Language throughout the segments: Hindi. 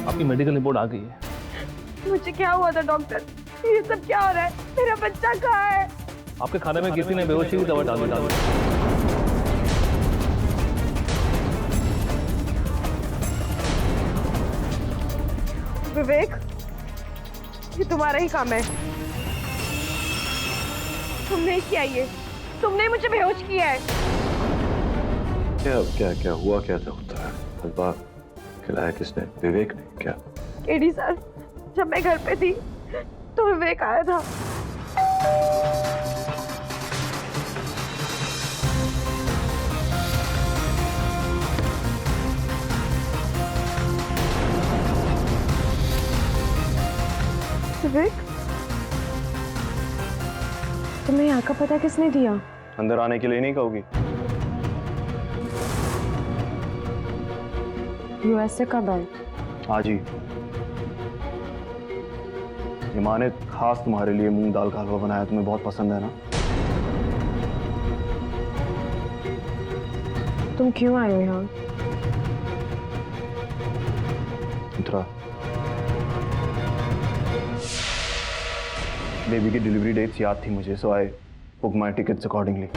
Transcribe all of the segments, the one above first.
आपकी मेडिकल रिपोर्ट आ गई है। मुझे क्या हुआ था डॉक्टर? ये सब क्या हो रहा है? मेरा बच्चा कहाँ है? आपके खाने में किसी ने बेहोशी की दवा डाल दी। विवेक, ये तुम्हारा ही काम है। तुमने ही किया ये, तुमने ही मुझे बेहोश किया है। क्या क्या क्या हुआ? क्या था होता है? हलवा खिलाया किसने? विवेक ने क्या? केडी सर, जब मैं घर पे थी तो विवेक आया था। विवेक, तुम्हें यहाँ का पता किसने दिया? अंदर आने के लिए नहीं कहोगी? यूएस से कब आए? आज ही। ये माँ ने खास तुम्हारे लिए मूंग दाल का हलवा बनाया, तुम्हें बहुत पसंद है ना? तुम क्यों आए हो यहाँ? उत्तरा, बेबी की डिलीवरी डेट्स याद थी मुझे, so I book my tickets accordingly.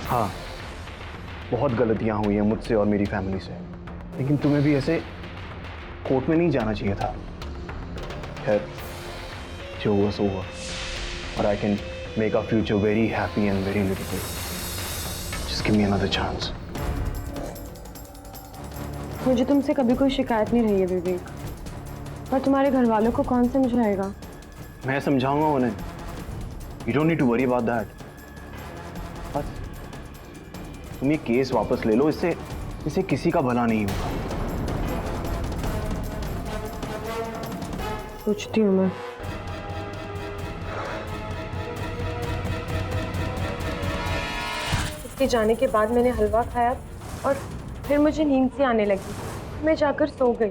हाँ, बहुत गलतियां हुई हैं मुझसे और मेरी फैमिली से, लेकिन तुम्हें भी ऐसे कोर्ट में नहीं जाना चाहिए था। खैर, जो हुआ सो हुआ, और I can make a future very happy and very beautiful. Just give me another chance. मुझे तुमसे कभी कोई शिकायत नहीं रही है विवेक, पर तुम्हारे घर वालों को कौन समझाएगा? मैं समझाऊंगा उन्हें। You don't need to worry about that. बस तुम ये केस वापस ले लो, इससे किसी का भला नहीं होगा। सोचती हूँ मैं। उसके जाने के बाद मैंने हलवा खाया और फिर मुझे नींद सी आने लगी। मैं जाकर सो गई।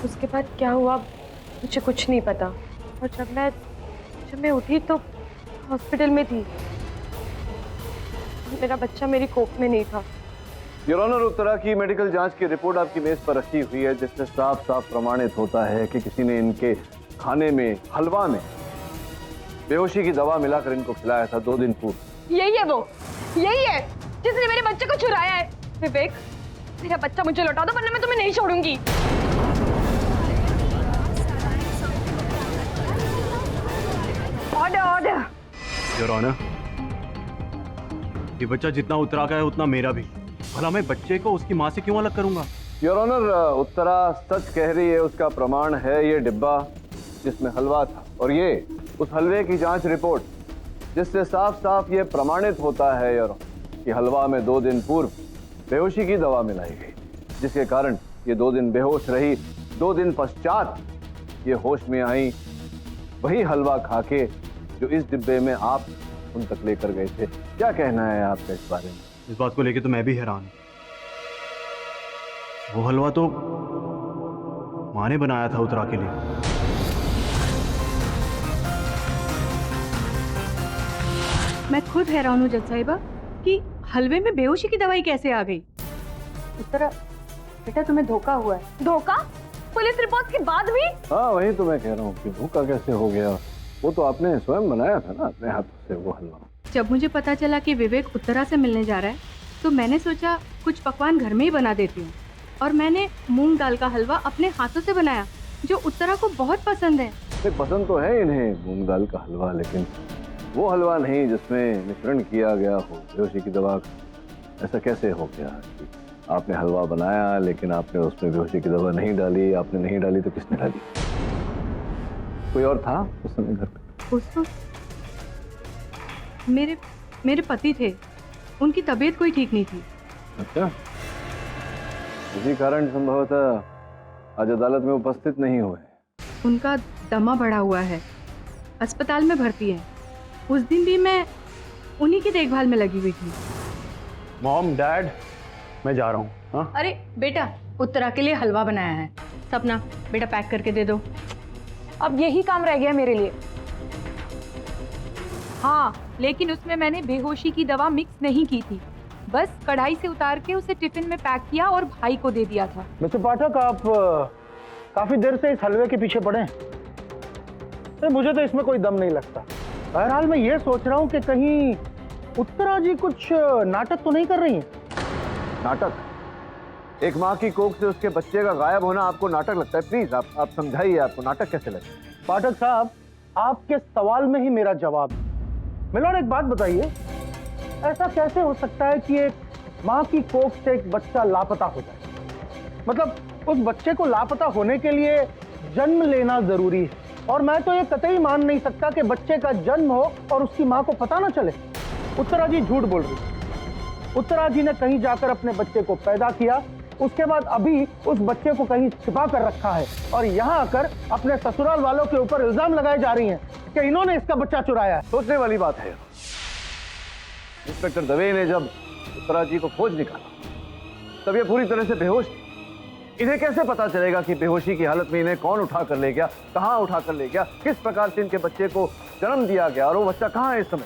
उसके बाद क्या हुआ मुझे कुछ नहीं पता, और जब मैं उठी तो हॉस्पिटल में थी। मेरा बच्चा मेरी कोख में नहीं था। योर ऑनर, उत्तरा की मेडिकल जांच की रिपोर्ट आपकी मेज पर रखी हुई है, जिससे साफ साफ प्रमाणित होता है कि किसी ने इनके खाने में, हलवा में बेहोशी की दवा मिलाकर इनको खिलाया था 2 दिन पूर्व। यही है वो, यही है जिसने मेरे बच्चे को चुराया है। विवेक, मेरा बच्चा मुझे लौटा दो वरना मैं तुम्हें नहीं छोड़ूंगी। Order order. योर ऑनर, ये बच्चा जितना उत्तरा का है उतना मेरा भी। भला मैं बच्चे को उसकी माँ से क्यों अलग करूंगा? योर ऑनर, उत्तरा सच कह रही है। उसका प्रमाण है ये डिब्बा जिसमें हलवा था, और ये उस हलवे की जांच रिपोर्ट, जिससे साफ साफ ये प्रमाणित होता है योर कि हलवा में 2 दिन पूर्व बेहोशी की दवा मिलाई गई, जिसके कारण ये 2 दिन बेहोश रही। 2 दिन पश्चात ये होश में आई, वही हलवा खा के जो इस डिब्बे में आप उन तक लेकर गए थे। क्या कहना है आपका इस बारे में? इस बात को लेकर तो मैं भी हैरान हूं। वो हलवा तो माँ ने बनाया था उत्तरा के लिए। मैं खुद हैरान हूँ जज साहिबा कि हलवे में बेहोशी की दवाई कैसे आ गई। उत्तरा बेटा, तुम्हें धोखा हुआ है। धोखा? पुलिस रिपोर्ट के बाद भी? हाँ, वही तो मैं कह रहा हूँ कि धोखा कैसे हो गया। वो तो आपने स्वयं बनाया था ना अपने हाथों से वो हलवा। जब मुझे पता चला कि विवेक उत्तरा से मिलने जा रहा है तो मैंने सोचा कुछ पकवान घर में ही बना देती हूँ, और मैंने मूंग दाल का हलवा अपने हाथों से बनाया जो उत्तरा को बहुत पसंद है। पसंद तो है इन्हें मूंग दाल का हलवा, लेकिन वो हलवा नहीं जिसमें मिश्रण किया गया हो बेहोशी की दवा का। ऐसा कैसे हो गया कि आपने हलवा बनाया लेकिन आपने उसमें बेहोशी की दवा नहीं डाली? आपने नहीं डाली तो किसने डाली? कोई और था उस समय घर पे? उसको मेरे पति थे, उनकी तबीयत कोई ठीक नहीं थी। अच्छा, इसी कारण संभवतः आज अदालत में उपस्थित नहीं हुए। उनका दमा बढ़ा हुआ है, अस्पताल में भर्ती है। उस दिन भी मैं उन्हीं की देखभाल में लगी हुई थी। मॉम, डैड, मैं जा रहा हूँ। हाँ? अरे बेटा, उत्तरा के लिए हलवा बनाया है। सपना बेटा, पैक करके दे दो। अब यही काम रह गया मेरे लिए। हाँ, लेकिन उसमें मैंने बेहोशी की दवा मिक्स नहीं की थी। बस कढ़ाई से उतार के उसे टिफिन में पैक किया और भाई को दे दिया था। मिस्टर पाठक, आप काफी देर से इस हलवे के पीछे पड़े हैं। तो मुझे तो इसमें कोई दम नहीं लगता। बहरहाल मैं ये सोच रहा हूँ कि कहीं उत्तरा जी कुछ नाटक तो नहीं कर रही हैं? नाटक? एक माँ की कोख से उसके बच्चे का गायब होना आपको नाटक लगता है? प्लीज आप समझाइए, आपको नाटक कैसे लगता है? पाठक साहब, आपके सवाल में ही मेरा जवाब है। मिलोर, एक बात बताइए, ऐसा कैसे हो सकता है कि एक माँ की कोख से एक बच्चा लापता हो जाए? मतलब उस बच्चे को लापता होने के लिए जन्म लेना जरूरी है, और मैं तो ये कतई मान नहीं सकता कि बच्चे का जन्म हो और उसकी माँ को पता ना चले। उत्तरा जी झूठ बोल रही। उत्तरा जी ने कहीं जाकर अपने बच्चे को पैदा किया, उसके बाद अभी उस बच्चे को कहीं छिपा कर रखा है, और यहाँ आकर अपने ससुराल वालों के ऊपर इल्जाम लगाए जा रही हैं कि इन्होंने इसका बच्चा चुराया है। सोचने वाली बात है। इंस्पेक्टर दवे ने जब उत्तरा जी को खोज निकाला तब ये पूरी तरह से बेहोश थी। इन्हें कैसे पता चलेगा कि बेहोशी की हालत में इन्हें कौन उठा कर ले गया, कहाँ उठा कर ले गया, किस प्रकार से इनके बच्चे को जन्म दिया गया, और वो बच्चा कहाँ है इस समय?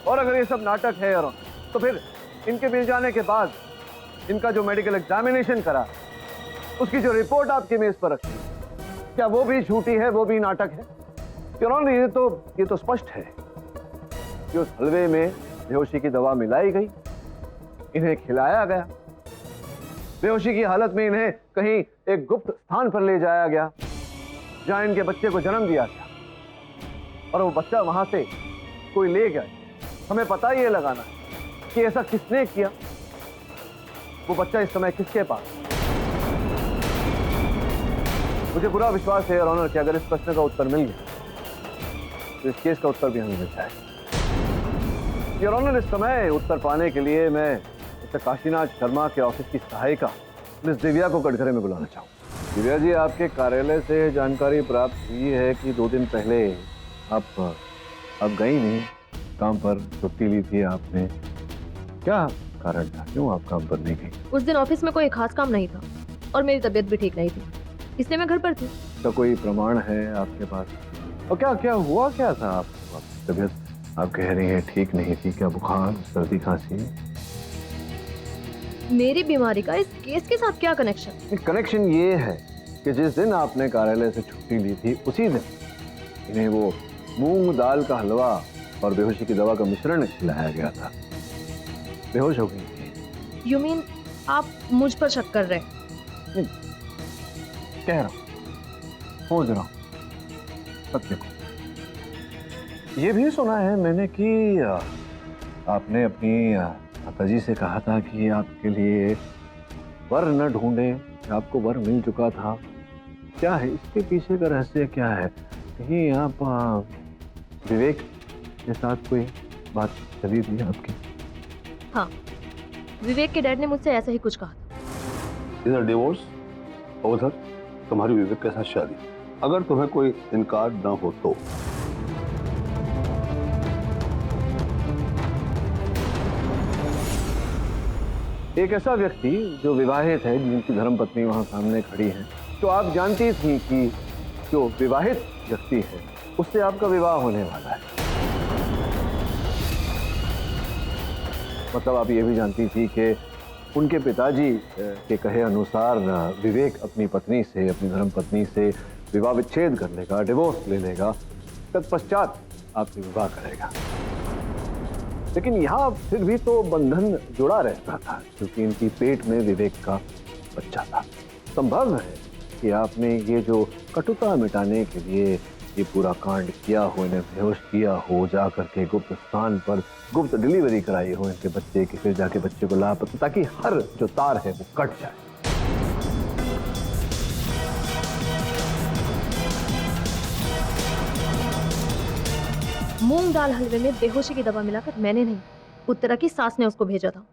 और अगर ये सब नाटक है और तो फिर इनके मिल जाने के बाद इनका जो मेडिकल एग्जामिनेशन करा, उसकी जो रिपोर्ट आपके मेज पर रखी, क्या वो भी झूठी है, वो भी नाटक है? ये तो स्पष्ट है कि उस हलवे में बेहोशी की दवा मिलाई गई, इन्हें खिलाया गया, बेहोशी की हालत में इन्हें कहीं एक गुप्त स्थान पर ले जाया गया जहां इनके बच्चे को जन्म दिया गया, और वो बच्चा वहां से कोई ले गया। हमें पता ये लगाना है कि ऐसा किसने किया, वो बच्चा इस समय किसके पास। मुझे पूरा विश्वास है ऑनर कि अगर इस प्रश्न का उत्तर मिल गया तो इस केस का उत्तर भी हमें मिल जाएगा। योर ऑनर, इस समय उत्तर पाने के लिए मैं मिस्टर काशीनाथ शर्मा के ऑफिस की सहायिका मिस दिव्या को कटघरे में बुलाना चाहूँ। दिव्या जी, आपके कार्यालय से जानकारी प्राप्त हुई है कि 2 दिन पहले आप गई नहीं, काम पर छुट्टी ली थी आपने। क्या कारण था, क्यों आप काम पर नहीं गई? उस दिन ऑफिस में कोई खास काम नहीं था और मेरी तबीयत भी ठीक नहीं थी, इसलिए मैं घर पर थी। तो कोई प्रमाण है आपके पास? और क्या हुआ क्या था? आपकी तबीयत आप कह रही हैं ठीक नहीं थी, क्या बुखार, सर्दी, खांसी? मेरी बीमारी का इस केस के साथ क्या कनेक्शन? कनेक्शन ये है कि जिस दिन आपने कार्यालय से छुट्टी ली थी उसी दिन इन्हें वो मूंग दाल का हलवा और बेहोशी की दवा का मिश्रण खिलाया गया था। बेहोश हो गई। यू मीन आप मुझ पर शक कर रहे? कह रहा हूँ, खोज रहा हूँ सत्य को। ये भी सुना है मैंने कि आपने अपनी माताजी से कहा था कि आपके लिए वर न ढूंढे, आपको वर मिल चुका था। क्या है इसके पीछे का रहस्य, क्या है? कहीं आप विवेक के साथ कोई बात चली थी आपकी? हाँ, विवेक के डैड ने मुझसे ऐसा ही कुछ कहा था। इधर डिवोर्स और उधर तुम्हारी विवेक के साथ शादी, अगर तुम्हें कोई इनकार न हो तो। एक ऐसा व्यक्ति जो विवाहित है, जिनकी धर्मपत्नी वहां सामने खड़ी है, तो आप जानती थी कि जो विवाहित व्यक्ति है उससे आपका विवाह होने वाला है। मतलब आप ये भी जानती थी कि उनके पिताजी के कहे अनुसार विवेक अपनी पत्नी से, अपनी धर्मपत्नी से विवाह विच्छेद कर लेगा, डिवोर्स ले लेगा, तत्पश्चात आपसे विवाह करेगा। लेकिन यहाँ फिर भी तो बंधन जुड़ा रहता था क्योंकि इनकी पेट में विवेक का बच्चा था। संभव है कि आपने ये जो कटुता मिटाने के लिए ये पूरा कांड किया हो, इन्हें बेहोश किया हो, जा करके गुप्त स्थान पर गुप्त डिलीवरी कराई हो इनके बच्चे की, फिर जाके बच्चे को लापता, ताकि हर जो तार है वो कट जाए। मूंग दाल हलवे में बेहोशी की दवा मिलाकर मैंने नहीं, उत्तरा की सास ने उसको भेजा था।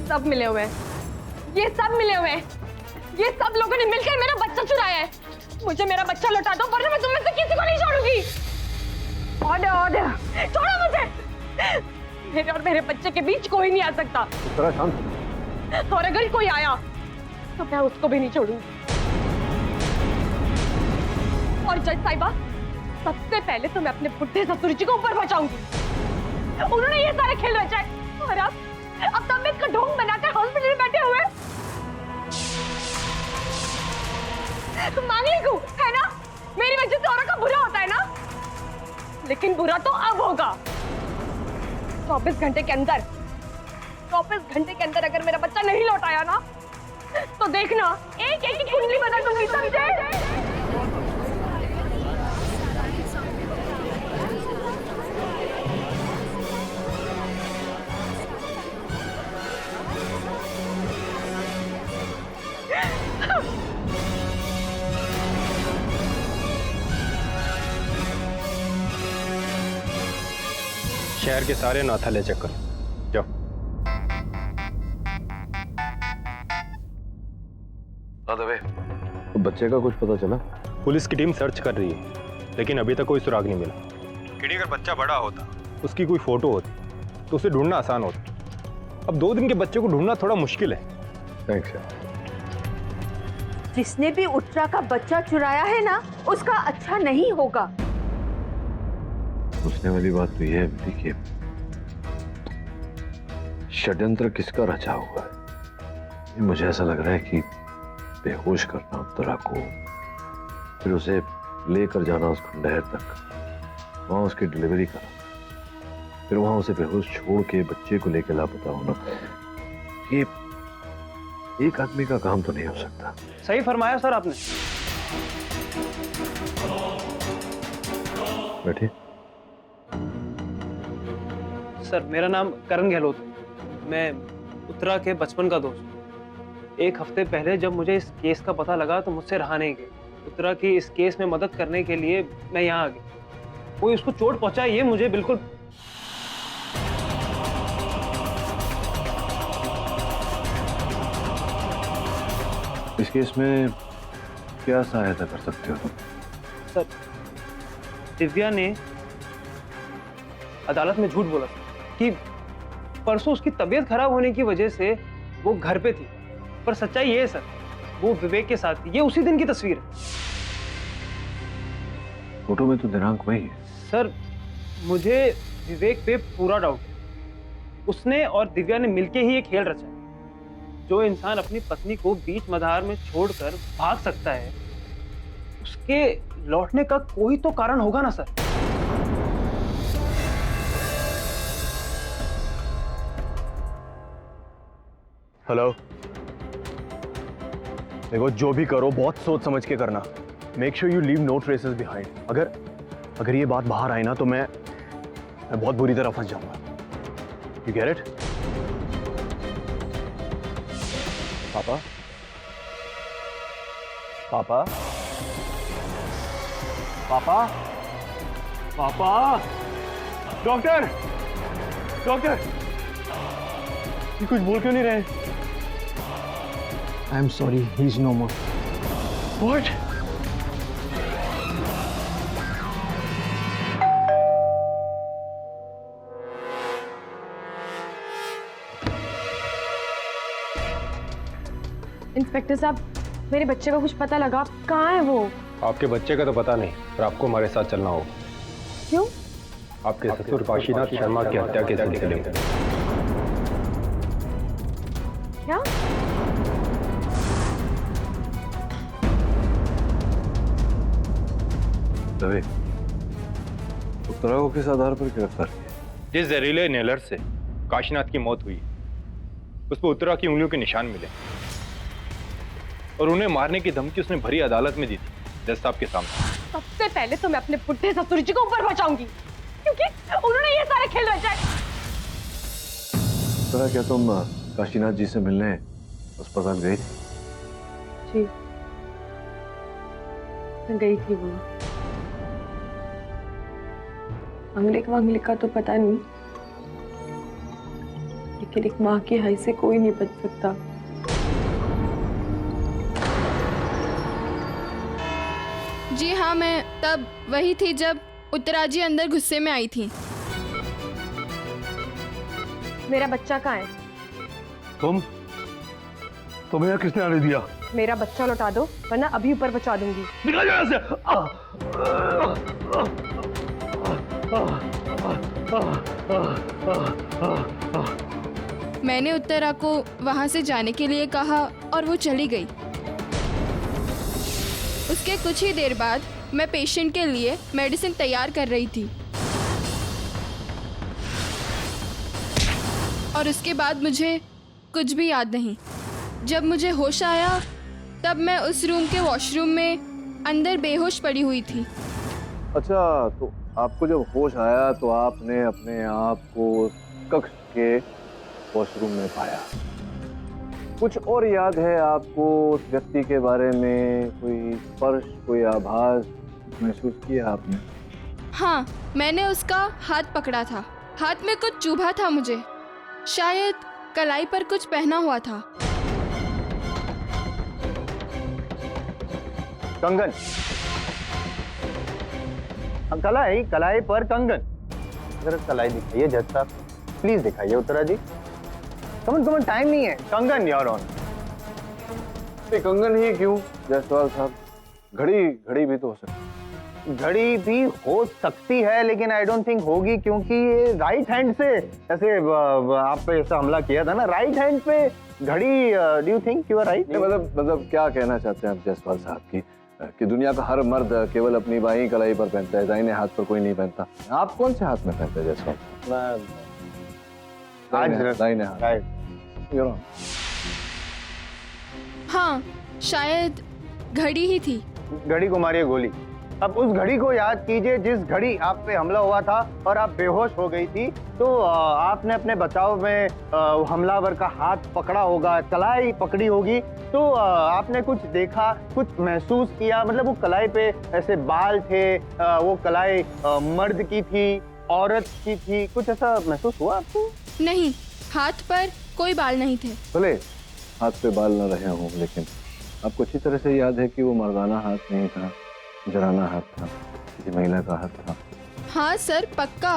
सब मिले हुए हैं, ये सब मिले हुए हैं, ये सब लोगों ने मिलकर मेरा बच्चा चुराया है। मुझे मेरा बच्चा लौटा दो वरना मैं तुम्हें से किसी को नहीं छोड़ूंगी। ऑर्डर ऑर्डर, छोड़ो मुझे। मेरे और मेरे बच्चे के बीच कोई नहीं आ सकता। उत्तरा शांत। और अगर कोई आया तो मैं उसको भी नहीं छोड़ूंगी। और और जज साहिबा, सबसे पहले तो मैं अपने बुढ़े ससुर जी को ऊपर पहुंचाऊंगी। उन्होंने ये सारे खेल रचाए और अब तब मैं इसका ढोंग बनाकर हॉस्पिटल में बैठे हुए। मांगलिक हूं, है ना? मेरी वजह से औरत का बुरा होता है ना? लेकिन बुरा तो अब होगा। 24 घंटे के अंदर अगर मेरा बच्चा नहीं लौट आया ना, तो देखना एक एक की कुंडली बदल दूंगी, समझे? शहर के सारे नाथाले चेक कर जाओ। तो बच्चे का कुछ पता चला? पुलिस की टीम सर्च कर रही है, लेकिन अभी तक कोई सुराग नहीं मिला। किडी अगर बच्चा बड़ा होता, उसकी कोई फोटो होती, तो उसे ढूंढना आसान होता। अब 2 दिन के बच्चे को ढूंढना थोड़ा मुश्किल है। थैंक्स यार। जिसने भी उत्तरा का बच्चा चुराया है ना, उसका अच्छा नहीं होगा। पूछने वाली बात तो यह है देखिए, षड्यंत्र किसका रचा हुआ है? मुझे ऐसा लग रहा है कि बेहोश करना उत्तरा को, फिर उसे लेकर जाना उस खंडहर तक, वहां उसकी डिलीवरी करना, फिर वहां उसे बेहोश छोड़ के बच्चे को लेकर लापता होना, ये एक आदमी का काम तो नहीं हो सकता। सही फरमाया सर आपने। बैठिए। सर मेरा नाम करण गहलोत है। मैं उत्तरा के बचपन का दोस्त हूँ। 1 हफ्ते पहले जब मुझे इस केस का पता लगा तो मुझसे रहा नहीं गया। उत्तरा की इस केस में मदद करने के लिए मैं यहाँ आ गया। कोई उसको चोट पहुंचाए ये मुझे बिल्कुल। इस केस में क्या सहायता कर सकते हो तुम? सर दिव्या ने अदालत में झूठ बोला कि परसों उसकी तबीयत खराब होने की वजह से वो घर पे थी, पर सच्चाई ये है सर, वो विवेक के साथ थी। ये उसी दिन की तस्वीर है। फोटो में तो दिनांक वही है। सर मुझे विवेक पे पूरा डाउट है। उसने और दिव्या ने मिलके ही ये खेल रचा है। जो इंसान अपनी पत्नी को बीच मझधार में छोड़कर भाग सकता है, उसके लौटने का कोई तो कारण होगा ना सर। हेलो, देखो जो भी करो बहुत सोच समझ के करना। Make sure you leave no traces behind. अगर ये बात बाहर आई ना तो मैं बहुत बुरी तरह फंस जाऊंगा। You get it? पापा, पापा, पापा, पापा, डॉक्टर, डॉक्टर, ये कुछ बोल क्यों नहीं रहे? I am sorry, he is no more. What? Inspector साहब, मेरे बच्चे का कुछ पता लगा? कहाँ है वो? आपके बच्चे का तो पता नहीं, पर आपको हमारे साथ चलना होगा। क्यों? आपके ससुर काशीनाथ शर्मा की हत्या के सिलसिले में। क्या? रवि, उत्तरा को किस आधार पर गिरफ्तार किया? जिस जहरीले नेलर से काशीनाथ की मौत हुई, उस पर उत्तरा की उंगलियों के निशान मिले और उन्हें मारने की धमकी उसने भरी अदालत में दी थी, जज साहब के सामने। सबसे पहले तो मैं अपने बुढ़े ससुर जी को ऊपर पहुंचाऊंगी, क्योंकि उन्होंने ये सारे खेल रचाए। उत्तरा, क्या तुम काशीनाथ जी से मिलने अस्पताल गई थी? जी, मैं गई थी। वो अंगलिक का तो पता नहीं, लेकिन एक माँ की हाय से कोई नहीं बच सकता। जी हाँ, मैं तब वही थी जब उत्तरा जी अंदर गुस्से में आई थी। मेरा बच्चा कहाँ है? तुम्हें किसने आने दिया? मेरा बच्चा लौटा दो वरना अभी ऊपर पहुंचा दूंगी। निकल जाओ यहाँ से। मैंने उत्तरा को वहां से जाने के लिए कहा और वो चली गई। उसके कुछ ही देर बाद मैं पेशेंट के लिए मेडिसिन तैयार कर रही थी और उसके बाद मुझे कुछ भी याद नहीं। जब मुझे होश आया तब मैं उस रूम के वॉशरूम में अंदर बेहोश पड़ी हुई थी। अच्छा, तो आपको जब होश आया तो आपने अपने आप को उस कक्ष के वॉशरूम में पाया। कुछ और याद है आपको उस व्यक्ति के बारे में? कोई स्पर्श, कोई आभास महसूस किया आपने? हाँ, मैंने उसका हाथ पकड़ा था। हाथ में कुछ चुभा था मुझे, शायद कलाई पर कुछ पहना हुआ था। कंगन। कलाई पर कंगन। अगर कलाई दिखाइए जज साहब, प्लीज दिखाइए उत्तरा जी। कमन टाइम नहीं है। कंगन योर ऑनर। कंगन ही क्यों जायसवाल साहब? घड़ी भी तो हो सकती। घड़ी भी हो सकती है लेकिन आई डोंट थिंक होगी, क्योंकि ये राइट हैंड से ऐसे आप पे ऐसा हमला किया था ना, राइट हैंड पे घड़ी। Do you think you are right? मतलब क्या कहना चाहते हैं आप जायसवाल साहब कि दुनिया का हर मर्द केवल अपनी बाईं कलाई पर पहनता है, दाहिने हाथ पर कोई नहीं पहनता। आप कौन से हाथ में पहनते हैं जायसवाल? दाहिने हाथ। राइट। हाँ, शायद घड़ी ही थी। घड़ी को मारिए गोली। अब उस घड़ी को याद कीजिए जिस घड़ी आप पे हमला हुआ था और आप बेहोश हो गई थी, तो आपने अपने बचाव में हमलावर का हाथ पकड़ा होगा, कलाई पकड़ी होगी, तो आपने कुछ देखा, कुछ महसूस किया। मतलब वो कलाई पे ऐसे बाल थे, वो कलाई मर्द की थी, औरत की थी, कुछ ऐसा महसूस हुआ आपको? नहीं, हाथ पर कोई बाल नहीं थे। भले हाथ पे बाल न रहे हों, लेकिन आपको अच्छी तरह से याद है कि वो मर्दाना हाथ नहीं था, जराना हाथ था, किसी महिला का हाथ था। हाँ सर, पक्का।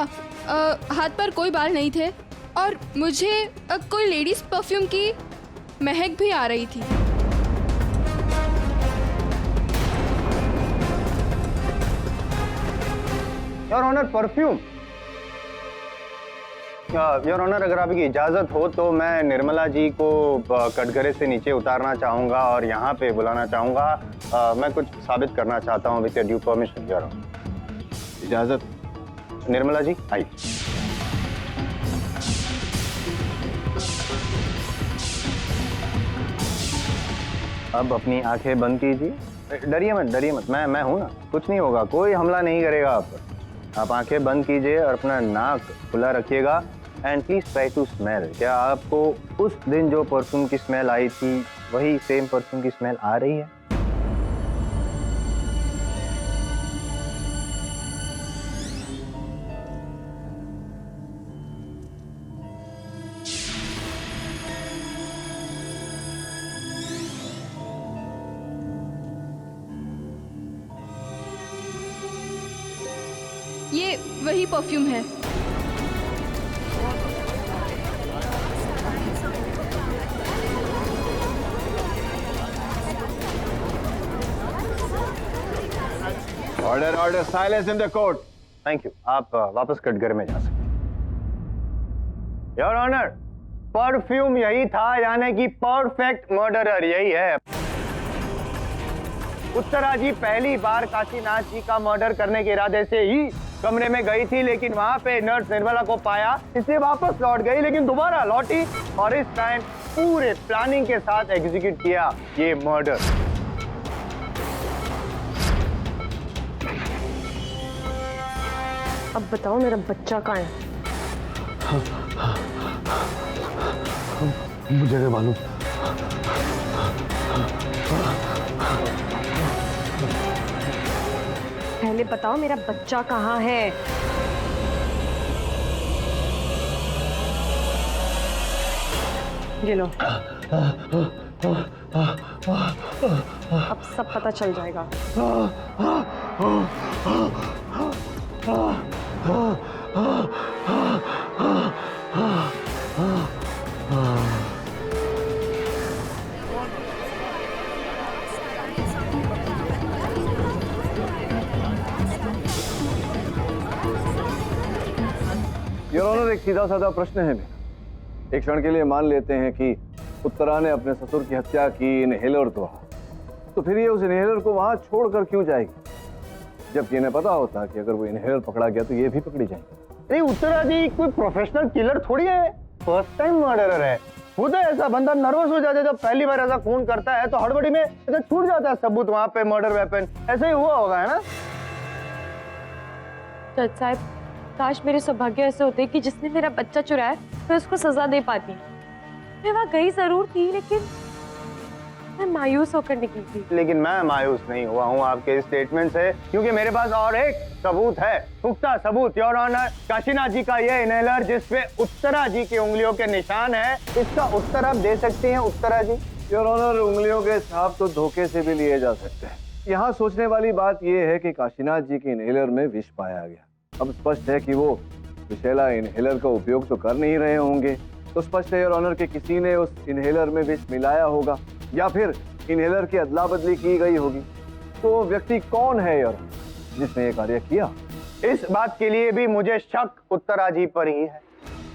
हाथ पर कोई बाल नहीं थे और मुझे कोई लेडीज परफ्यूम की महक भी आ रही थी। Your honour, perfume. Your honour, अगर आपकी इजाजत हो तो मैं निर्मला जी को कटघरे से नीचे उतारना चाहूंगा और यहाँ पे बुलाना चाहूंगा। मैं कुछ साबित करना चाहता हूँ with due permission. Your honour, इजाजत? निर्मला जी आइए। अब अपनी आंखें बंद कीजिए। डरिए मत, मैं हूं ना, कुछ नहीं होगा, कोई हमला नहीं करेगा आप पर। आप आंखें बंद कीजिए और अपना नाक खुला रखिएगा and please try to smell. क्या आपको उस दिन जो परफ्यूम की स्मेल आई थी वही सेम परफ्यूम की स्मेल आ रही है? ये वही परफ्यूम है। Order, silence in the court. Thank you. आप वापस कटघरे में जा सकते हैं। योर ऑनर, परफ्यूम यही था, यानी कि परफेक्ट मर्डरर यही है। उत्तरा जी पहली बार काशीनाथ जी का मर्डर करने के इरादे से ही कमरे में गई थी, लेकिन वहां पे नर्स निर्मला को पाया, इसलिए वापस लौट गई, लेकिन दोबारा लौटी और इस टाइम पूरे प्लानिंग के साथ एग्जीक्यूट किया ये मर्डर। अब बताओ मेरा बच्चा कहाँ है? मुझे नहीं मालूम। पहले बताओ मेरा बच्चा कहाँ है? ये लो, अब सब पता चल जाएगा। योर ऑनर, एक सीधा साधा प्रश्न है मेरा। एक क्षण के लिए मान लेते हैं कि उत्तरा ने अपने ससुर की हत्या की, इनहेलर द्वारा, तो फिर ये उस इनहेलर को वहां छोड़कर क्यों जाएगी, जबकि इन्हें पता होता कि अगर वो इनहेलर पकड़ा गया तो ये भी पकड़ी जाएगी। नहीं, उत्तरा जी कोई प्रोफेशनल किलर थोड़ी है, फर्स्ट टाइम मर्डरर है। खुद है ऐसा बंदा नर्वस हो जाता है जब पहली बार ऐसा खून करता है, तो हड़बड़ी में ऐसा छूट जाता है सबूत वहां पे, मर्डर वेपन। ऐसा ही हुआ होगा, है ना? जज साहब, काश मेरे सौभाग्य ऐसे होते कि जिसने मेरा बच्चा चुराया मैं उसको सजा दे पाती। मैं वहां गई जरूर थी, लेकिन मैं मायूस होकर निकली थी। लेकिन मैं मायूस नहीं हुआ हूँ आपके स्टेटमेंट से, क्योंकि मेरे पास और एक सबूत है, पुख्ता सबूत। योर ऑनर, काशीनाथ जी का ये इनहेलर जिसपे उत्तरा जी की उंगलियों के निशान है, इसका उत्तर आप दे सकते हैं उत्तरा जी? योर ऑनर, उंगलियों के छाप तो धोखे से भी लिए जा सकते हैं। यहाँ सोचने वाली बात यह है कि काशीनाथ जी के इनहेलर में विष पाया गया। अब स्पष्ट है कि वो विषैला इनहेलर का उपयोग तो कर नहीं रहे होंगे, तो स्पष्ट है योर ऑनर कि किसी ने उस इनहेलर में विष मिलाया होगा या फिर इनहेलर की अदला बदली की गई होगी। तो व्यक्ति कौन है योर ऑनर जिसने ये कार्य किया? इस बात के लिए भी मुझे शक उत्तरा जी पर ही है।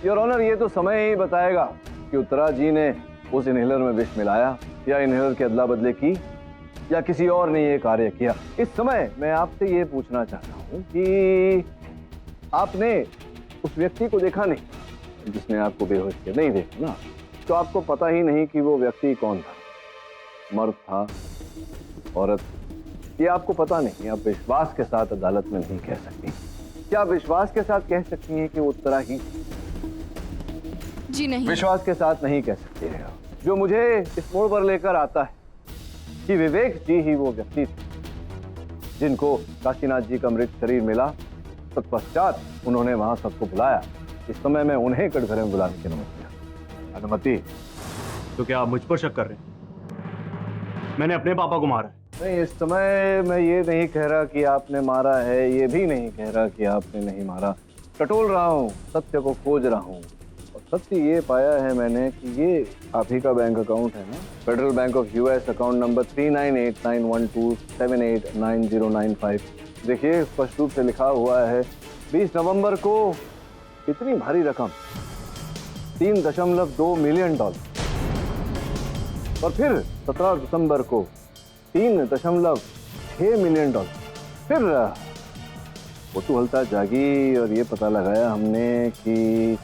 योर ऑनर, ये तो समय ही बताएगा कि उत्तरा जी ने उस इनहेलर में विष मिलाया या इनहेलर की अदला बदली की या किसी और ने ये कार्य किया। इस समय मैं आपसे ये पूछना चाहता हूँ कि आपने उस व्यक्ति को देखा नहीं जिसने आपको बेहोश किया? नहीं देखा ना, तो आपको पता ही नहीं कि वो व्यक्ति कौन था, मर्द था, औरत, ये आपको पता नहीं। आप विश्वास के साथ अदालत में नहीं कह सकती। क्या आप विश्वास के साथ कह सकती हैं कि वो उत्तरा ही? जी नहीं। विश्वास के साथ नहीं कह सकती है। जो मुझे इस मोड़ पर लेकर आता है कि विवेक जी ही वो व्यक्ति थे जिनको काशीनाथ जी का मृत शरीर मिला, तत्पश्चात उन्होंने वहां सबको बुलाया। इस समय मैं उन्हें कटघरे में बुलाने की अनुमति दिया। अनुमति? तो क्या आप मुझ पर शक कर रहे हैं? मैंने अपने पापा को मारा है। नहीं, इस समय मैं ये नहीं कह रहा कि आपने मारा है, ये भी नहीं कह रहा कि आपने नहीं मारा। टटोल रहा हूँ, सत्य को खोज रहा हूँ, और सत्य ये पाया है मैंने कि ये आप ही का बैंक अकाउंट है ना, federal bank of US, account number 398912789095। देखिए, स्पष्ट रूप से लिखा हुआ है 20 नवंबर को इतनी भारी रकम $3.2 मिलियन, और फिर 17 दिसंबर को $3.6 मिलियन। फिर कौतूहलता जागी और ये पता लगाया हमने कि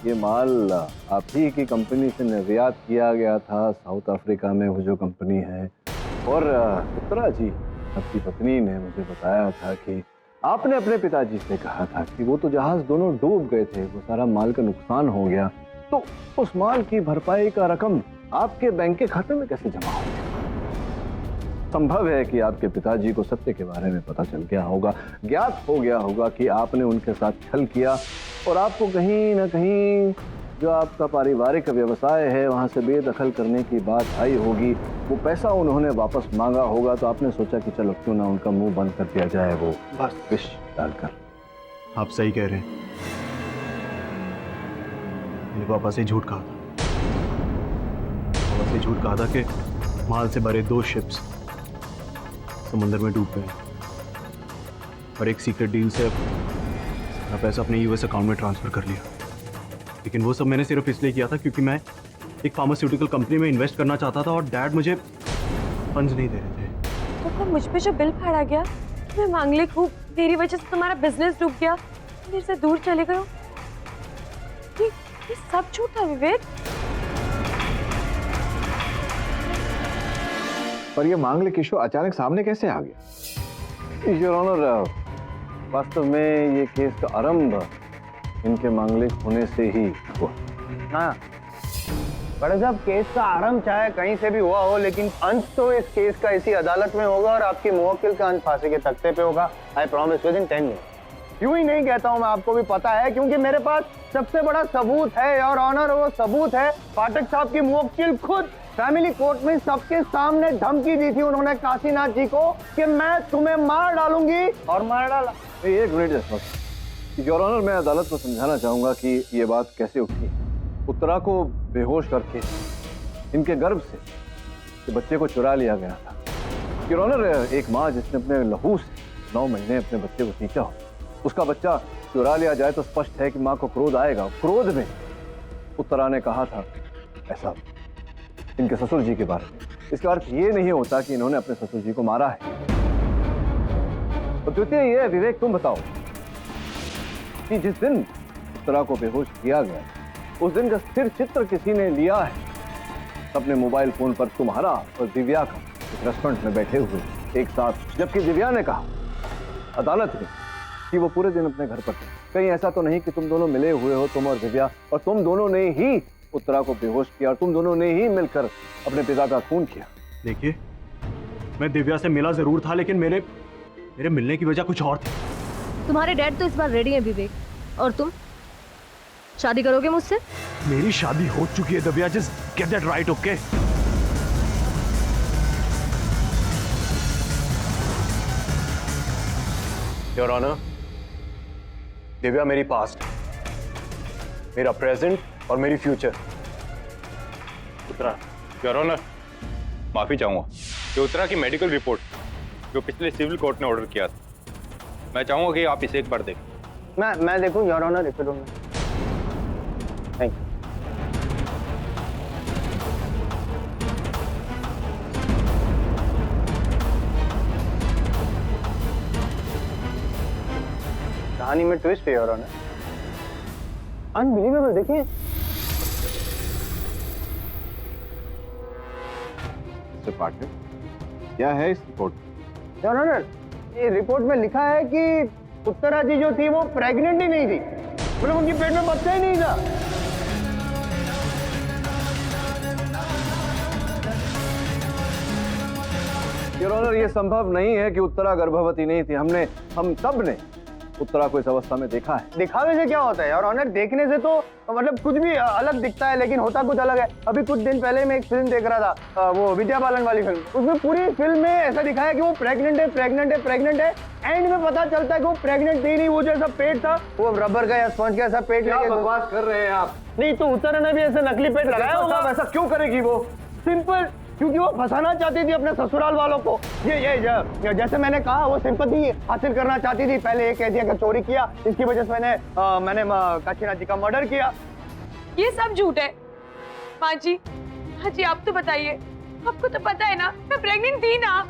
ये माल आप ही की कंपनी से निर्यात किया गया था साउथ अफ्रीका में, वो जो कंपनी है। और उत्तरा जी, आपकी पत्नी ने मुझे बताया था कि आपने अपने पिताजी से कहा था कि वो तो जहाज दोनों डूब गए थे, वो सारा माल का नुकसान हो गया, तो उस माल की भरपाई का रकम आपके बैंक के खाते में कैसे जमा हो गया? संभव है कि आपके पिताजी को सत्य के बारे में पता चल गया होगा, ज्ञात हो गया होगा कि आपने उनके साथ छल किया, और आपको कहीं ना कहीं जो आपका पारिवारिक व्यवसाय है वहां से बेदखल करने की बात आई होगी। वो पैसा उन्होंने वापस मांगा होगा, तो आपने सोचा कि चलो क्यों ना उनका मुंह बंद कर दिया जाए, वो बस विष डालकर। आप सही कह रहे हैं। मैंने पापा से झूठ कहा था। पापा से झूठ कहा था कि माल से भरे 2 शिप्स समुद्र में डूब गए, और एक सीक्रेट डील से अपना पैसा अपने यूएस अकाउंट में ट्रांसफर कर लिया। लेकिन वो सब मैंने सिर्फ इसलिए किया था क्योंकि मैं एक फार्मास्यूटिकल कंपनी में इन्वेस्ट करना चाहता था, और डैड मुझे फंड्स नहीं दे रहे थे। तो फिर मुझ पे जो बिल फाड़ा गया, मैं मांगलिक हूँ, मेरी वजह से तुम्हारा बिजनेस डूब गया, मेरे से दूर चले गए हो, ये सब झूठ था विवेक। पर ये मांगलिक इशू अचानक सामने कैसे आ गया? योर ऑनर, वास्तव में ये केस का आरंभ इनके मांगलिक होने से ही हुआ। हाँ, बड़े साहब, केस का आरंभ चाहे कहीं से भी हुआ हो, लेकिन अंत तो इस केस का इसी अदालत में होगा, और आपके मुवक्किल का अंत फांसी के तख्ते पे होगा। I promise with in 10 minute. यूं ही नहीं कहता हूं मैं, आपको भी पता है, क्योंकि मेरे पास सबसे बड़ा सबूत है योर ऑनर। वो सबूत है पाठक साहब की मुवक्किल खुद फैमिली कोर्ट में सबके सामने धमकी दी थी उन्होंने काशीनाथ जी को कि मैं तुम्हें मार डालूंगी, और मार डाला। एक मिनट योर ऑनर, मैं अदालत को समझाना चाहूंगा कि ये बात कैसे उठी। उत्तरा को बेहोश करके इनके गर्भ से बच्चे को चुरा लिया गया था। योर ऑनर, एक माँ जिसने अपने लहू से 9 महीने अपने बच्चे को सींचा हो, उसका बच्चा चुरा लिया जाए तो स्पष्ट है कि मां को क्रोध आएगा। क्रोध में उत्तरा ने कहा था ऐसा इनके ससुर जी के बारे में। इसका अर्थ ये नहीं होता कि इन्होंने अपने ससुर जी को मारा है। और द्वितीय ये है, विवेक तुम बताओ कि जिस दिन उत्तरा को बेहोश किया गया उस दिन का स्थिर चित्र किसी ने लिया है अपने मोबाइल फोन पर, तुम्हारा और दिव्या का एक रेस्टोरेंट में बैठे हुए एक साथ, जबकि दिव्या ने कहा अदालत में कि वो पूरे दिन अपने घर पर थे। कहीं ऐसा तो नहीं कि तुम दोनों मिले हुए हो, तुम और दिव्या, और तुम दोनों ने ही उत्तरा को बेहोश किया और तुम दोनों ने ही मिलकर अपने पिता का खून किया? देखिए, मैं दिव्या से मिला जरूर था, लेकिन मेरे मिलने की वजह कुछ और थी। तुम्हारे डैड तो इस बार रेडी है विवेक, और तुम शादी करोगे मुझसे? मेरी शादी हो चुकी है Divya, just get that right, okay? Your honour, Divya मेरी पास्ट है, मेरा प्रेजेंट और मेरी फ्यूचर। उत्तरा, योर ऑनर, माफी चाहूंगा कि उत्तरा की मेडिकल रिपोर्ट जो पिछले सिविल कोर्ट ने ऑर्डर किया था, मैं चाहूंगा कि आप इसे एक बार देखें। मैं देखूं your honour, if you don't mind. Thank you. कहानी में ट्विस्ट है योर ऑनर, अनबिलीवेबल। देखिए पार्टनर, क्या है इस रिपोर्ट? योर ऑनर, ये रिपोर्ट में लिखा है कि उत्तरा जी जो थी वो प्रेग्नेंट ही नहीं थी, मतलब उनकी पेट में बच्चा ही नहीं था। योर ऑनर, ये संभव नहीं है कि उत्तरा गर्भवती नहीं थी। हम सब ने उत्तरा को इस अवस्था में देखा है। दिखावे से क्या होता है यार ऑनर, देखने से तो मतलब कुछ भी अलग दिखता है, लेकिन होता कुछ अलग है। अभी कुछ दिन पहले मैं एक फिल्म देख रहा था, वो विद्या बालन वाली फिल्म, उसमें पूरी फिल्म में ऐसा दिखाया कि वो प्रेग्नेंट है। एंड में पता चलता है कि वो प्रेग्नेंट थी नहीं, वो जो ऐसा पेट था वो रबर का या स्पंज का ऐसा पेट क्या बकवास कर रहे हैं आप? नहीं तो उत्तरा ने भी ऐसे नकली पेट लगाया होगा। ऐसा क्यों करेगी वो? सिंपल, क्योंकि वो फंसाना चाहती थी अपने ससुराल वालों को। ये जैसे मैंने कहा, वो सिंपैथी हासिल करना चाहती थी। पहले ये कह दिया कि चोरी किया, इसकी वजह से मैंने काशीनाथ जी का मर्डर किया। ये सब झूठ है। माँ जी आप तो बताइए, आपको तो पता है ना मैं प्रेग्नेंट थी ना।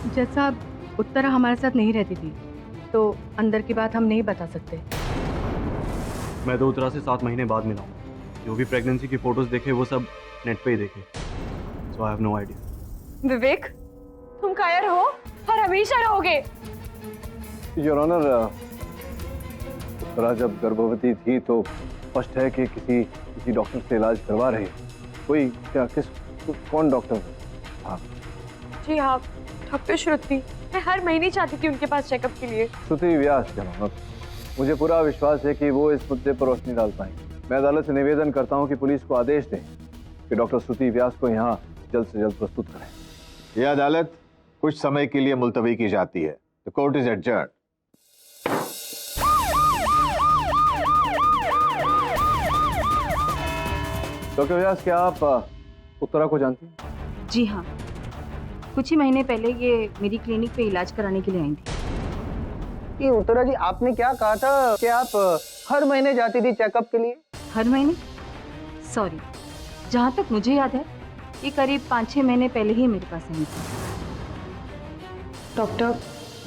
जज साहब, उत्तरा हमारे साथ नहीं रहती थी, तो अंदर की बात हम नहीं बता सकते। मैं तो उत्तरा से 7 महीने बाद मिला हूँ। जो भी प्रेगनेंसी की फोटोज देखे वो सब नेट पे ही देखे, सो आई हैव नो आइडिया। विवेक, तुम कायर हो और हमेशा रहोगे। योर ऑनर, उत्तरा जब गर्भवती थी तो स्पष्ट है कि किसी डॉक्टर से इलाज करवा रही है। कोई क्या कौन डॉक्टर? हाँ जी हाँ, डॉक्टर श्रुति। मैं हर महीने चाहती थी उनके पास चेकअप के लिए। श्रुति व्यास, मुझे पूरा विश्वास है कि वो इस मुद्दे पर रोशनी डाल पाएंगे। मैं अदालत से निवेदन करता हूं कि पुलिस को आदेश दें कि डॉक्टर श्रुति व्यास को यहां जल्द से जल्द प्रस्तुत करें। यह अदालत कुछ समय के लिए मुलतवी की जाती है। The court is adjourned. Doctor Vyas, क्या आप उत्तरा को जानती हैं? जी हाँ, कुछ ही महीने पहले ये मेरी क्लिनिक पे इलाज कराने के लिए आई थी। ये उत्तरा जी, आपने क्या कहा था कि आप हर महीने जाती थी चेकअप के लिए? हर महीने? सॉरी, जहाँ तक मुझे याद है ये करीब 5-6 महीने पहले ही मेरे पास आई थी। डॉक्टर,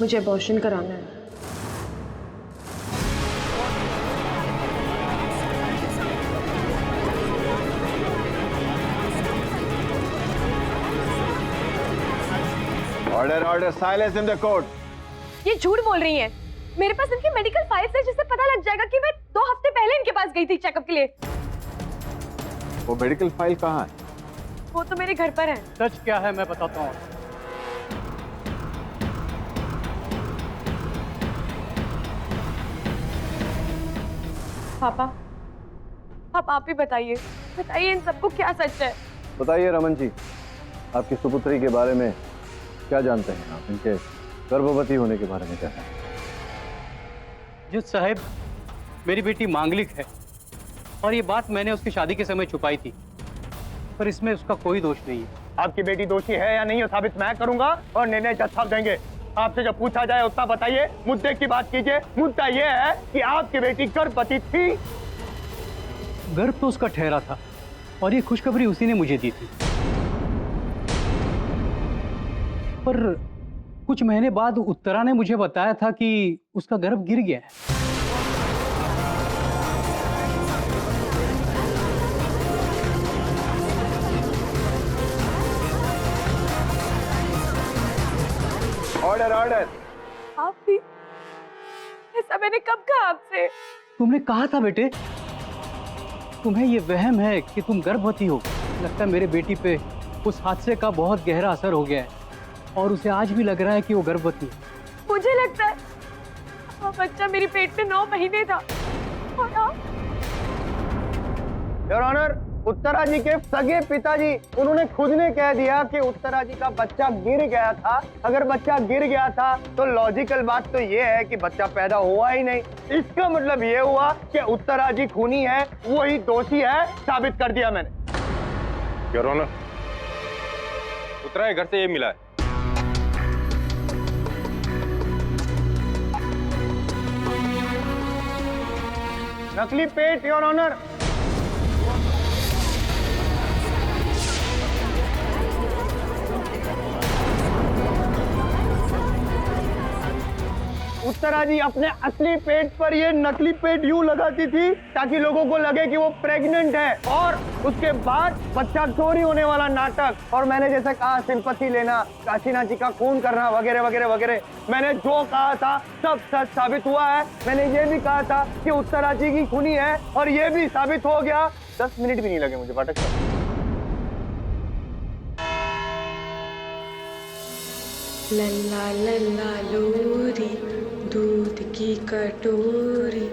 मुझे अबॉर्शन कराना है। Order, silence in the court. ये झूठ बोल रही हैं। मेरे पास इनकी मेडिकल फाइल्स है, जिससे पता लग जाएगा कि मैं 2 हफ्ते पहले इनके पास गई थी चेकअप के लिए। वो मेडिकल फाइल कहाँ है? वो तो मेरे घर पर है। सच क्या है मैं बताता हूँ। पापा आप ही बताइए इन सबको क्या सच है? बताइए रमन जी, आपकी सुपुत्री के बारे में क्या जानते हैं आप? इनके गर्भवती होने के बारे में क्या जानते हैं? जज साहब, मेरी बेटी मांगलिक है और ये बात मैंने उसकी शादी के समय छुपाई थी, पर इसमें उसका कोई दोष नहीं है। आपकी बेटी दोषी है या नहीं, ये साबित मैं करूंगा और निर्णय जज साहब देंगे। आपसे जब पूछा जाए उतना बताइए, मुद्दे की बात कीजिए। मुद्दा ये है कि आपकी बेटी गर्भवती थी। गर्भ तो उसका ठहरा था और ये खुशखबरी उसी ने मुझे दी थी, पर कुछ महीने बाद उत्तरा ने मुझे बताया था कि उसका गर्भ गिर गया है। Order order. आप भी? ऐसा मैंने कब कहा आपसे? तुमने कहा था बेटे, तुम्हें ये वहम है कि तुम गर्भवती हो। लगता है मेरे बेटी पे उस हादसे का बहुत गहरा असर हो गया है और उसे आज भी लग रहा है कि वो गर्भवती है। मुझे लगता है वो बच्चा मेरे पेट में 9 महीने था और आप? योर ऑनर, उत्तरा जी के सगे पिताजी, उन्होंने खुद ने कह दिया कि उत्तरा जी का बच्चा गिर गया था। अगर बच्चा गिर गया था तो लॉजिकल बात तो ये है कि बच्चा पैदा हुआ ही नहीं। इसका मतलब ये हुआ कि उत्तरा जी खूनी है, वही दोषी है, साबित कर दिया मैंने। योर ऑनर, उत्तरा के घर से ये मिला है। नकली पेट योर ऑनर। उत्तरा जी अपने असली पेट पर ये नकली पेट यूं लगाती थी ताकि लोगों को लगे कि वो प्रेग्नेंट है, और उसके बाद बच्चा चोरी होने वाला नाटक, और मैंने जैसे कहा सिंपैथी लेना, काशीनाथ जी का खून करना वगैरह वगैरह वगैरह। मैंने जो कहा था सब सच साबित हुआ है। मैंने ये भी कहा था कि उत्तरा जी की खूनी है और ये भी साबित हो गया। 10 मिनट भी नहीं लगे मुझे पाठक साहब। लल्ला लल्ला लोरी, दूध की कटोरी,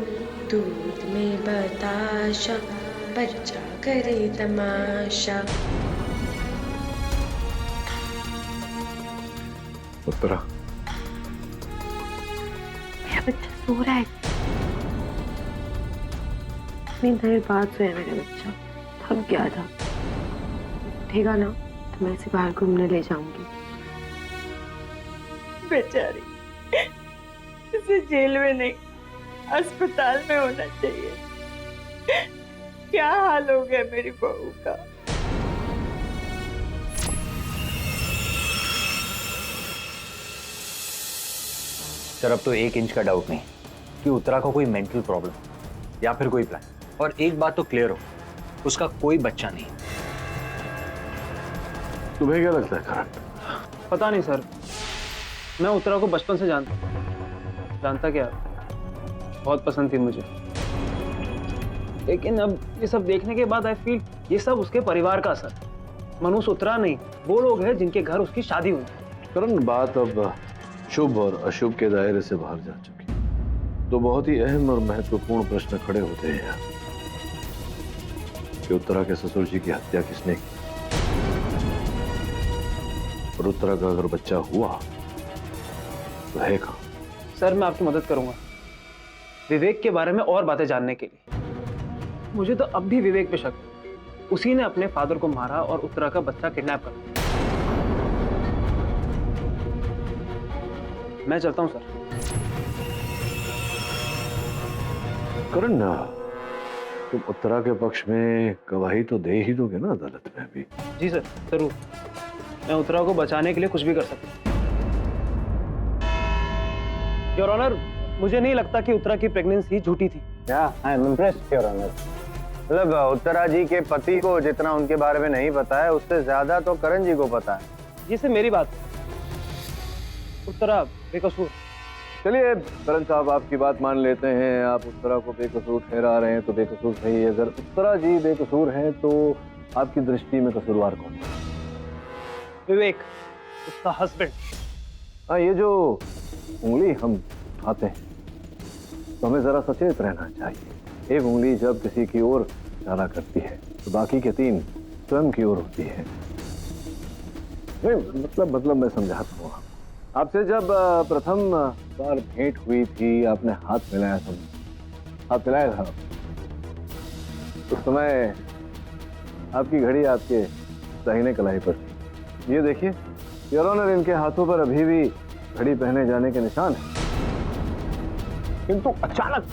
दूध में बताशा, बच्चा करे तमाशा। उत्तरा, मेरा बच्चा सो रहा है। इतनी देर बाद सोया मेरा बच्चा, थक गया था। उठेगा ना तो मैं इसे बाहर घूमने ले जाऊंगी। बेचारी, इसे जेल में नहीं अस्पताल में होना चाहिए। क्या हाल हो गया मेरी बहू का। सर, अब तो 1 इंच का डाउट नहीं कि उत्तरा को कोई मेंटल प्रॉब्लम या फिर कोई प्लान। और एक बात तो क्लियर हो, उसका कोई बच्चा नहीं। तुम्हें क्या लगता है करण? पता नहीं सर, मैं उत्तरा को बचपन से जानता क्या, बहुत पसंद थी मुझे। लेकिन अब ये सब देखने के बाद आई फील ये सब उसके परिवार का असर। मनुष्य उत्तरा नहीं, वो लोग हैं जिनके घर उसकी शादी हुई। करण, बात अब शुभ और अशुभ के दायरे से बाहर जा चुकी। तो बहुत ही अहम और महत्वपूर्ण प्रश्न खड़े होते हैं यहाँ कि उत्तरा के ससुर जी की हत्या किसने की, और उत्तरा का अगर बच्चा हुआ तो है कहाँ? सर, मैं आपकी मदद करूंगा विवेक के बारे में और बातें जानने के लिए। मुझे तो अब भी विवेक पे शक है। उसी ने अपने फादर को मारा और उत्तरा का बच्चा किडनैप कर लिया। मैं चलता हूं सर। करण, तुम उत्तरा के पक्ष में गवाही तो दे ही दोगे ना अदालत में भी? जी सर, जरूर। मैं उत्तरा को बचाने के लिए कुछ भी कर सकता हूं। योर ऑनर, मुझे नहीं लगता कि उत्तरा की प्रेगनेंसी झूठी थी। I am impressed your honour. मतलब उत्तरा जी के पति को जितना उनके बारे में नहीं पता है, उससे ज्यादा तो करण जी को पता है। ये सिर्फ मेरी बात है, उत्तरा बेकसूर। चलिए करण साहब, आपकी बात मान लेते हैं। आप उत्तरा को बेकसूर ठहरा रहे हैं तो बेकसूर सही। अगर उत्तरा जी बेकसूर हैं तो आपकी दृष्टि में कसूरवार कौन है? विवेक, उसका हस्बैंड। हाँ, ये जो उंगली हम उठाते हैं तो हमें जरा सचेत रहना चाहिए। एक उंगली जब किसी की ओर इशारा करती है तो बाकी के 3 स्वयं की ओर होती है। मतलब मैं समझाता हूँ। आपसे जब प्रथम बार भेंट हुई थी, आपने हाथ मिलाया था, हाथ मिलाया था, उस समय आपकी घड़ी आपके दाहिने कलाई पर थी। ये देखिए योर ऑनर, इनके हाथों पर अभी भी घड़ी पहने जाने के निशान है। किंतु अचानक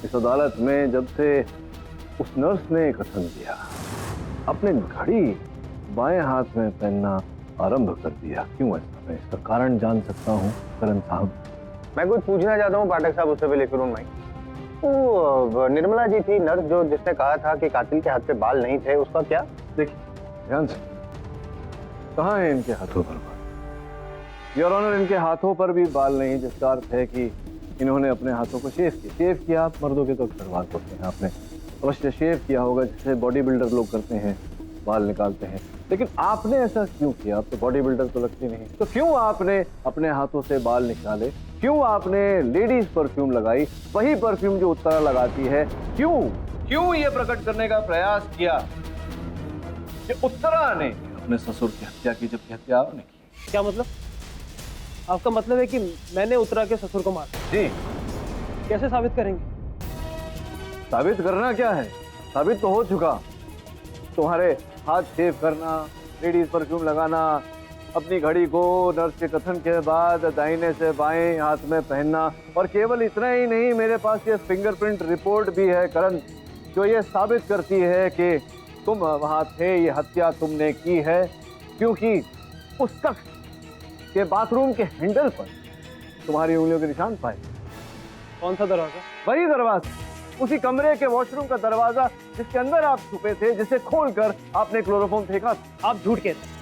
इस अदालत में जब से उस नर्स ने कथन दिया, अपने घड़ी बाएं हाथ में पहनना आरंभ कर दिया, क्यों ऐसा? मैं इसका कारण जान सकता हूँ करण साहब? मैं कुछ पूछना चाहता हूँ पाठक साहब, उससे पहले करुण भाई। वो निर्मला जी थी नर्स जो जिसने कहा था कि कातिल के हाथ पे बाल नहीं थे, उसका क्या? देखिए ध्यान से, कहाँ है इनके हाथों पर बाल? योर ऑनर, इनके हाथों पर भी बाल नहीं, जिसका अर्थ है कि इन्होंने अपने हाथों को शेव किया। शेव किया, आप मर्दों के तो अक्सर बाल होते हैं, आपने अवश्य शेव किया होगा, जैसे बॉडी बिल्डर लोग करते हैं, बाल निकालते हैं। लेकिन आपने ऐसा क्यों किया? आप तो बॉडी बिल्डर तो लगते नहीं, तो क्यों आपने अपने हाथों से बाल निकाले? क्यों आपने लेडीज परफ्यूम लगाई, वही परफ्यूम जो उत्तरा लगाती है? क्यों ये प्रकट करने का प्रयास किया कि उत्तरा ने अपने ससुर की हत्या की, जबकि हत्या आपने की? क्या मतलब? आपका मतलब है कि मैंने उत्तरा के ससुर को मारा? जी। कैसे साबित करेंगे? साबित करना क्या है, साबित तो हो चुका। तुम्हारे हाथ शेव करना, लेडीज परफ्यूम लगाना, अपनी घड़ी को नर्स के कथन के बाद दाहिने से बाएं हाथ में पहनना, और केवल इतना ही नहीं, मेरे पास ये फिंगरप्रिंट रिपोर्ट भी है करण, जो ये साबित करती है कि तुम वहां थे, ये हत्या तुमने की है, क्योंकि उस शख्स के बाथरूम के हैंडल पर तुम्हारी उंगलियों के निशान पाए। कौन सा दरवाजा? वही दरवाजा, उसी कमरे के वॉशरूम का दरवाजा जिसके अंदर आप छुपे थे, जिसे खोलकर आपने क्लोरोफॉर्म फेंका। आप झूठ कह रहे हैं,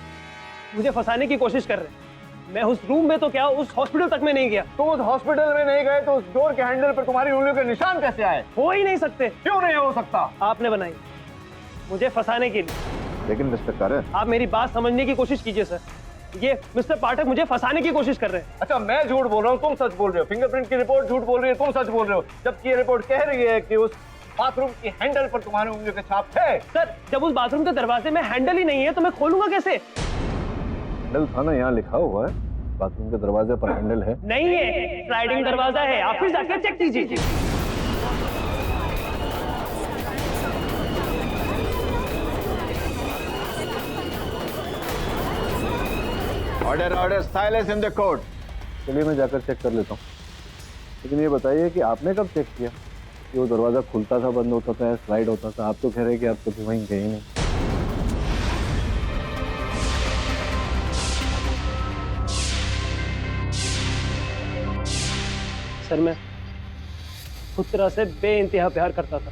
मुझे फंसाने की कोशिश कर रहे हैं। मैं उस रूम में तो क्या, उस हॉस्पिटल तक में नहीं गया। तुम उस हॉस्पिटल में नहीं गए तो उस डोर के हैंडल पर तुम्हारी उंगलियों के निशान कैसे आए? हो ही नहीं सकते। क्यों नहीं हो सकता? आपने बनाई, मुझे फंसाने के लिए। लेकिन मिस्टर करण, आप मेरी बात समझने की कोशिश कीजिए सर। ये मिस्टर पाठक मुझे फंसाने की कोशिश कर रहे हैं। अच्छा, मैं झूठ बोल रहा हूँ, तुम सच बोल रहे हो। फिंगरप्रिंट की रिपोर्ट झूठ बोल रही है, तुम सच बोल रहे हो, जबकि ये रिपोर्ट कह रही है कि उस बाथरूम की हैंडल पर तुम्हारे उंगलियों के छाप थे। सर, जब उस बाथरूम के दरवाजे में हैंडल ही नहीं है तो मैं खोलूंगा कैसे? हैंडल था ना, यहाँ लिखा हुआ है, बाथरूम के दरवाजे पर हैंडल है। नहीं है, स्लाइडिंग दरवाजा है, आप फिर जाकर चेक कीजिए। Order order, silence in the court. चलिए मैं जाकर चेक कर लेता हूँ, लेकिन ये बताइए कि आपने कब चेक किया कि वो दरवाजा खुलता था, बंद होता था, स्लाइड होता था? आप तो कह रहे हैं कि आप कभी वहीं गए नहीं। सर, मैं उत्तरा से बेइंतहा प्यार करता था,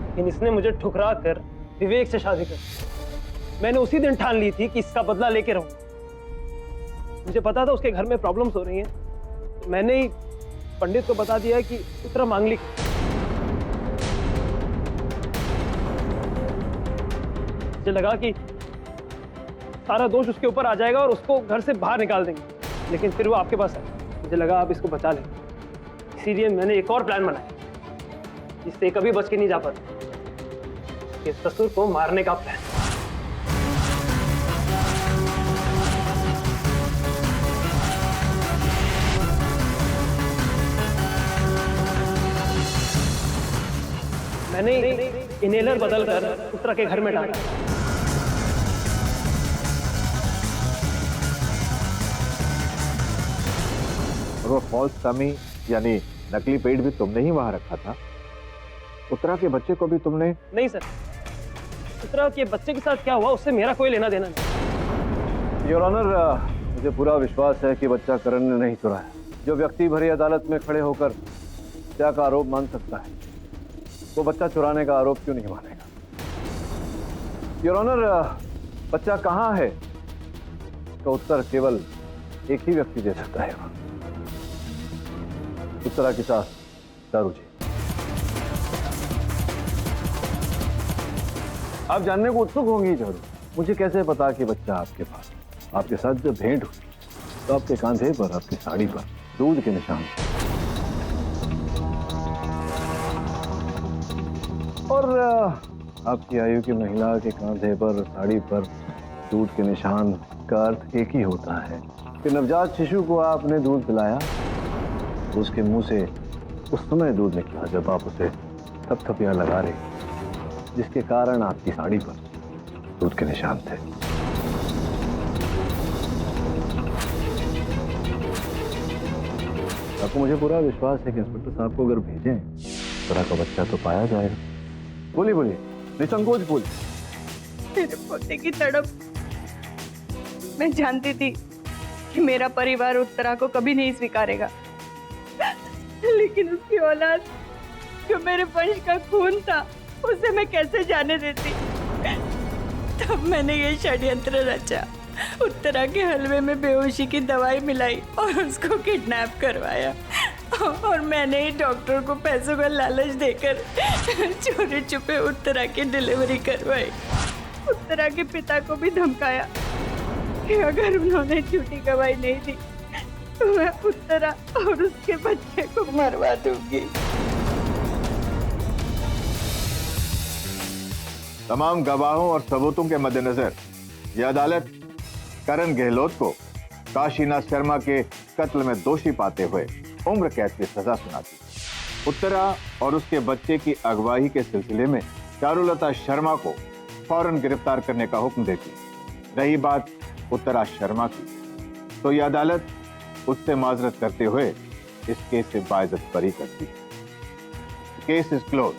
लेकिन इसने मुझे ठुकरा कर विवेक से शादी कर। मैंने उसी दिन ठान ली थी कि इसका बदला लेके रहूं। मुझे पता था उसके घर में प्रॉब्लम्स हो रही हैं, तो मैंने ही पंडित को बता दिया कि उत्तरा मांगलिक है। मुझे लगा कि सारा दोष उसके ऊपर आ जाएगा और उसको घर से बाहर निकाल देंगे, लेकिन फिर वो आपके पास आया। मुझे लगा आप इसको बचा लें, इसीलिए मैंने एक और प्लान बनाया जिससे कभी बच के नहीं जा पाता, कि ससुर को मारने का प्लान। मैंने इनहेलर बदलकर उत्तरा के घर में डाला। और वो फॉल्स टमी यानी नकली पेट भी तुमने ही वहां रखा था? उत्तरा के बच्चे को भी तुमने? नहीं सर, उत्तरा के बच्चे के साथ क्या हुआ उससे मेरा कोई लेना देना नहीं। योर ऑनर, मुझे पूरा विश्वास है कि बच्चा करण ने नहीं चुराया। जो व्यक्ति भरी अदालत में खड़े होकर हत्या का आरोप मान सकता है, वो बच्चा चुराने का आरोप क्यों नहीं मानेगा? योर ऑनर, बच्चा कहाँ है तो उत्तर केवल एक ही व्यक्ति दे सकता है, उत्तरा की सास चारू जी। आप जानने को उत्सुक होंगी चारू, मुझे कैसे पता कि बच्चा आपके पास? आपके साथ जब भेंट हुई तो आपके कांधे पर, आपकी साड़ी पर दूध के निशान, और आपकी आयु की महिला के कांधे पर, साड़ी पर दूध के निशान का अर्थ एक ही होता है कि नवजात शिशु को आपने दूध पिलाया, उसके मुंह से उस समय दूध निकला जब आप उसे थपथपियां लगा रहे, जिसके कारण आपकी साड़ी पर दूध के निशान थे। आपको मुझे पूरा विश्वास है कि इंस्पेक्टर साहब को अगर भेजें उत्तरा का बच्चा तो पाया जाएगा। बोलिए बोलिए, निसंकोच बोलिए। मेरे पोते की तड़प, मैं जानती थी कि मेरा परिवार उत्तरा को कभी नहीं स्वीकारेगा, लेकिन उसकी औलाद जो मेरे वंश का खून था उसे मैं कैसे जाने देती। तब मैंने ये षड्यंत्र रचा, उत्तरा के हलवे में बेहोशी की दवाई मिलाई और उसको किडनैप करवाया, और मैंने ही डॉक्टर को पैसों का लालच देकर चोरी छुपे उत्तरा की डिलीवरी करवाई। उत्तरा के पिता को भी धमकाया कि अगर उन्होंने झूठी गवाही नहीं दी तो मैं उत्तरा और उसके बच्चे को मरवा दूंगी। तमाम गवाहों और सबूतों के मद्देनजर यह अदालत करण गहलोत को काशीनाथ शर्मा के कत्ल में दोषी पाते हुए उम्र कैद की सजा सुनाती। उत्तरा और उसके बच्चे की अगवाई के सिलसिले में चारुलता शर्मा को फौरन गिरफ्तार करने का हुक्म देती। रही बात उत्तरा शर्मा की, तो यह अदालत उससे माजरत करते हुए इस केस से बाइज्जत बरी करती। Case is close.